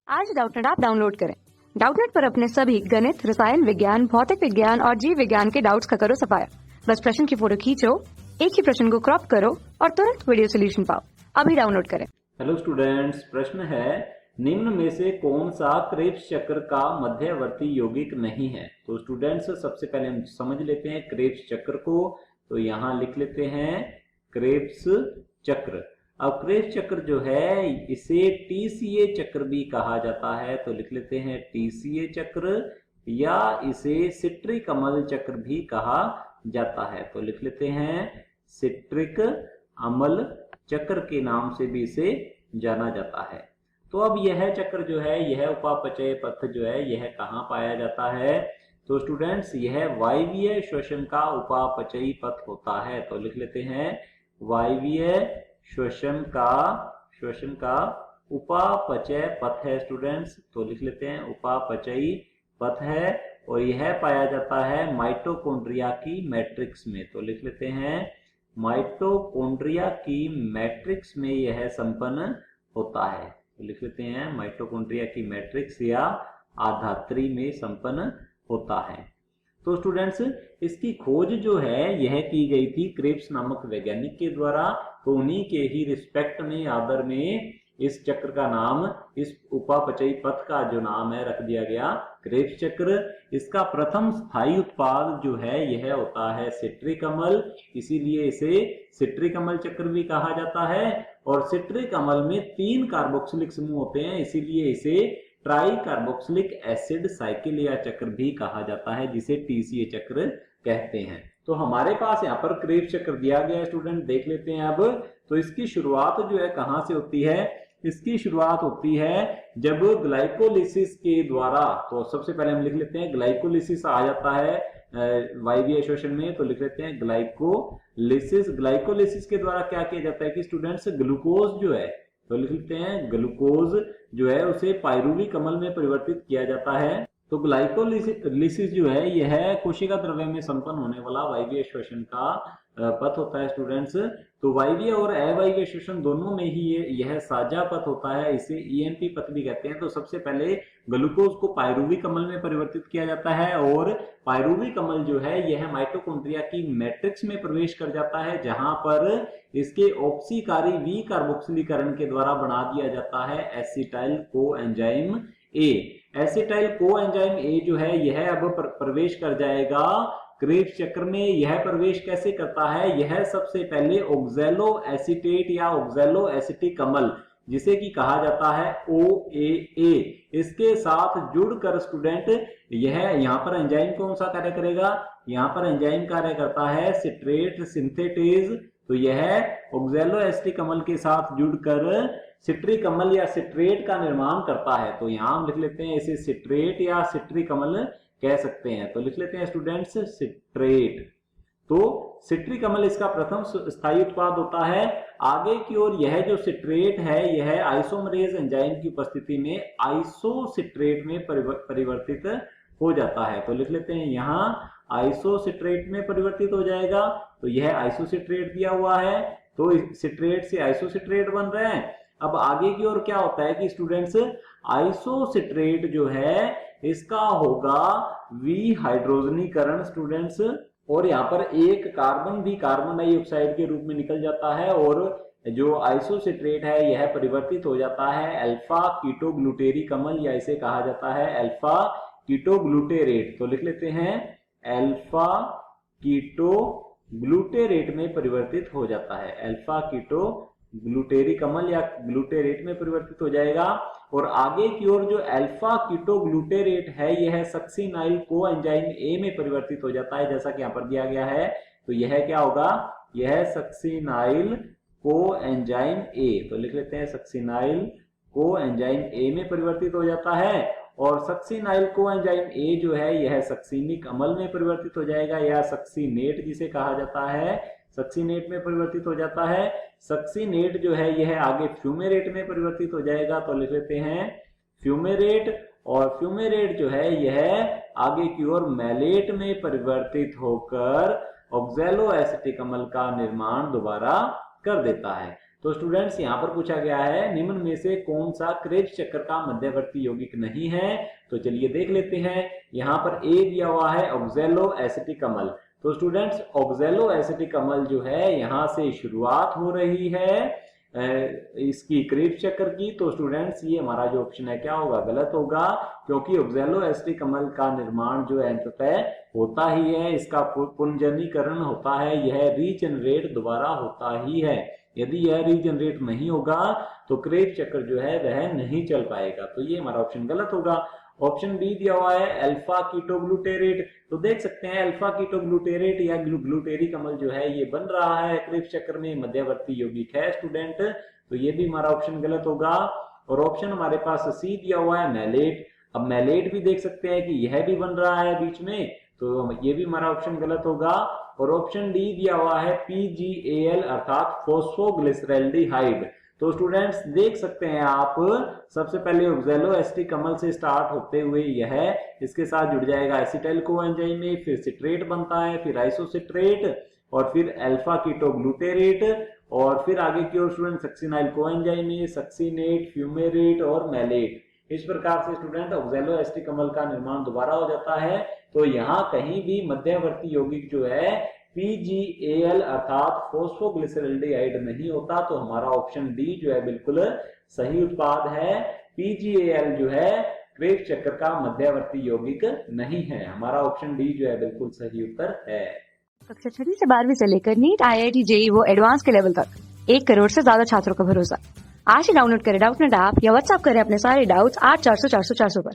आज Doubtnut app download करें। Doubtnut पर अपने सभी गणित, रसायन विज्ञान, भौतिक विज्ञान और जीव विज्ञान के डाउट्स का करो सफाया। बस प्रश्न की फोटो खींचो, एक ही प्रश्न को क्रॉप करो और तुरंत वीडियो सोल्यूशन पाओ। अभी डाउनलोड करें। हेलो स्टूडेंट्स, प्रश्न है निम्न में से कौन सा क्रेब्स चक्र का मध्यवर्ती यौगिक नहीं है। तो स्टूडेंट्स सबसे पहले हम समझ लेते हैं क्रेब्स चक्र को। तो यहाँ लिख लेते हैं क्रेब्स चक्र। अब क्रेब्स चक्र जो है इसे टीसीए चक्र भी कहा जाता है। तो लिख लेते हैं टीसीए चक्र, या इसे सिट्रिक अम्ल चक्र भी कहा जाता है। तो लिख लेते हैं सिट्रिक अम्ल चक्र के नाम से भी इसे जाना जाता है। तो अब यह चक्र जो है, यह उपापचय पथ जो है, यह कहाँ पाया जाता है। तो स्टूडेंट्स यह वायवीय श्वसन का उपापचयी पथ होता है। तो लिख लेते हैं वायवीय श्वसन का उपापचय पथ है स्टूडेंट्स। तो लिख लेते हैं उपापचयी पथ है, और यह पाया जाता है माइटोकॉन्ड्रिया की मैट्रिक्स में। तो लिख लेते हैं माइटोकॉन्ड्रिया की मैट्रिक्स में यह संपन्न होता है। तो लिख लेते हैं माइटोकॉन्ड्रिया की मैट्रिक्स या आधात्री में संपन्न होता है। तो स्टूडेंट्स इसकी खोज जो है यह की गई थी क्रेब्स नामक वैज्ञानिक के द्वारा। तो उन्हीं के ही रिस्पेक्ट में, आदर में इस चक्र का नाम, इस उपापचयी पथ का जो नाम है रख दिया गया क्रेब्स चक्र। इसका प्रथम स्थायी उत्पाद जो है यह होता है सिट्रिक अम्ल, इसीलिए इसे सिट्रिक अम्ल चक्र भी कहा जाता है। और सिट्रिक अम्ल में 3 कार्बोक्सिलिक समूह होते हैं, इसीलिए इसे ट्राई कार्बोक्सिलिक एसिड साइकिल या चक्र भी कहा जाता है, जिसे टीसीए चक्र कहते हैं। तो हमारे पास यहाँ पर क्रेब्स चक्र दिया गया है स्टूडेंट, देख लेते हैं अब। तो इसकी शुरुआत जो है कहाँ से होती है। इसकी शुरुआत होती है जब ग्लाइकोलिसिस के द्वारा। तो सबसे पहले हम लिख लेते हैं ग्लाइकोलिसिस आ जाता है वायवीय श्वसन में। तो लिख लेते हैं ग्लाइकोलिसिस। ग्लाइकोलिसिस के द्वारा क्या किया जाता है कि स्टूडेंट्स ग्लूकोज जो है, तो लिख लेते हैं ग्लूकोज जो है उसे पाइरुविक अम्ल में परिवर्तित किया जाता है। तो ग्लाइकोलिसिस जो है यह कोशिका द्रव्य में संपन्न होने वाला वायवीय श्वसन का पथ होता है स्टूडेंट्स। तो वायवीय और अवायवीय श्वसन दोनों में ही यह साझा पथ होता है, इसे ईएमपी पथ भी कहते हैं। तो सबसे पहले ग्लूकोज को पाइरुविक अम्ल में परिवर्तित किया जाता है, और पाइरुविक अम्ल जो है यह माइटोकॉन्ड्रिया की मैट्रिक्स में प्रवेश कर जाता है, जहां पर इसके ऑक्सीकारी वी कार्बोक्सिलीकरण के द्वारा बना दिया जाता है acetyl coenzyme A. Acetyl coenzyme A जो है यह अब प्रवेश कर जाएगा क्रेब्स चक्र में। यह प्रवेश कैसे करता है, यह सबसे पहले ऑक्सैलो एसीटेट या ऑक्सैलो एसिटिक अम्ल, जिसे कि कहा जाता है OAA, इसके साथ जुड़कर स्टूडेंट यह यहाँ पर एंजाइम कौन सा कार्य करेगा, यहाँ पर एंजाइम कार्य करता है सिट्रेट सिंथेटेज। तो यह ऑक्सैलो एसिटिक अम्ल के साथ जुड़कर सिट्रिक अम्ल या सिट्रेट का निर्माण करता है। तो यहाँ हम लिख लेते हैं इसे सिट्रेट या सिट्रिक अम्ल कह सकते हैं। तो लिख लेते हैं स्टूडेंट्स सिट्रेट। तो सिट्रिक अम्ल इसका प्रथम स्थायी उत्पाद होता है। आगे की ओर यह जो सिट्रेट है यह आइसोमरेज एंजाइम की उपस्थिति में आइसोसिट्रेट में परिवर्तित हो जाता है। तो लिख लेते हैं यहाँ आइसोसिट्रेट में परिवर्तित हो जाएगा। तो यह आइसोसिट्रेट दिया हुआ है, तो सिट्रेट से आइसोसिट्रेट बन रहे हैं। अब आगे की ओर क्या होता है कि स्टूडेंट्स आइसोसिट्रेट जो है इसका होगा विहाइड्रोजनीकरण स्टूडेंट्स, और यहाँ पर एक कार्बन भी कार्बन डाइऑक्साइड के रूप में निकल जाता है, और जो आइसोसिट्रेट है यह परिवर्तित हो जाता है अल्फा कीटोग्लूटेरिक अम्ल, या इसे कहा जाता है अल्फा कीटोग्लूटेरेट। तो लिख लेते हैं अल्फा कीटोग्लूटेरेट में परिवर्तित हो जाता है, अल्फा कीटोग्लूटेरिक अम्ल या ग्लूटेरेट में परिवर्तित हो जाएगा। और आगे की ओर जो अल्फा कीटोग्लूटेरेट है यह सक्सिनाइल कोएंजाइम ए में परिवर्तित हो जाता है, जैसा कि यहाँ पर दिया गया है। तो यह क्या होगा, यह सक्सिनाइल कोएंजाइम ए। तो लिख लेते हैं सक्सिनाइल कोएंजाइम ए में परिवर्तित हो जाता है, और सक्सिनाइल कोएंजाइम ए जो है यह सक्सिनिक अम्ल में परिवर्तित हो जाएगा, या सक्सिनेट जिसे कहा जाता है, सक्सिनेट में परिवर्तित हो जाता है। सक्सिनेट जो है यह आगे फ्यूमेरेट में परिवर्तित हो जाएगा। तो लिख लेते हैं फ्यूमेरेट, और फ्यूमेरेट जो है यह आगे की ओर मैलेट में परिवर्तित होकर ऑक्सैलो एसिटिक अम्ल का निर्माण दोबारा कर देता है। तो स्टूडेंट्स यहाँ पर पूछा गया है निम्न में से कौन सा क्रेब्स चक्र का मध्यवर्ती यौगिक नहीं है। तो चलिए देख लेते हैं। यहाँ पर ए दिया हुआ है ऑक्जेलो एसिटिक अम्ल। तो स्टूडेंट्स ऑक्जेलो एसिटिक अम्ल जो है यहाँ से शुरुआत हो रही है इसकी क्रेब्स चक्र की। तो स्टूडेंट्स ये हमारा जो ऑप्शन है क्या होगा, गलत होगा, क्योंकि ऑक्जेलो एसिटिक अम्ल का निर्माण जो है अंततः होता ही है, इसका पुनर्जनीकरण होता है, यह रीजनरेट दोबारा होता ही है। यदि यह रीजनरेट नहीं होगा तो क्रेब्स चक्र जो है वह नहीं चल पाएगा। तो ये हमारा ऑप्शन गलत होगा। ऑप्शन बी दिया हुआ है अल्फा कीटोग्लूटेरेट। तो देख सकते हैं अल्फा कीटोग्लूटेरेट या ग्लूटेरिक अम्ल जो है ये बन रहा है क्रेब्स चक्र में, मध्यवर्ती यौगिक है स्टूडेंट। तो ये भी हमारा ऑप्शन गलत होगा। और ऑप्शन हमारे पास सी दिया हुआ है मैलेट। अब मैलेट भी देख सकते हैं कि यह भी बन रहा है बीच में, तो ये भी हमारा ऑप्शन गलत होगा। और ऑप्शन डी दिया हुआ है PGAL अर्थात फोस्फोग्लिसरैल्डिहाइड। तो स्टूडेंट्स देख सकते हैं आप, सबसे पहले ऑक्जेलो एसिटिक अम्ल से स्टार्ट होते हुए यह इसके साथ जुड़ जाएगा एसिटाइल कोएंजाइम में, फिर सिट्रेट बनता है, फिर आइसोसिट्रेट और फिर अल्फा कीटोग्लूटेरेट और फिर आगे की ओर स्टूडेंट सक्सिनाइल कोएंजाइम में, सक्सिनेट, फ्यूमेरेट और मैलेट। इस प्रकार से स्टूडेंट ऑक्जेलो एसिटिक अम्ल का निर्माण दोबारा हो जाता है। तो यहाँ कहीं भी मध्यवर्ती यौगिक जो है PGAL अर्थात फोस्फोग्लिसरैल्डिहाइड नहीं होता। तो हमारा ऑप्शन डी जो है बिल्कुल सही उत्पाद है। PGAL जो है क्रेब्स चक्र का मध्यवर्ती यौगिक नहीं है। हमारा ऑप्शन डी जो है बिल्कुल सही उत्तर है। कक्षा 6 से 12वीं से लेकर नीट, IIT, JEE वो एडवांस के लेवल तक 1 करोड़ से ज्यादा छात्रों का भरोसा। आज ही डाउनलोड करें डाउटनेट ऐप या व्हाट्सएप करें अपने सारे डाउट्स 8400 400 400 पर।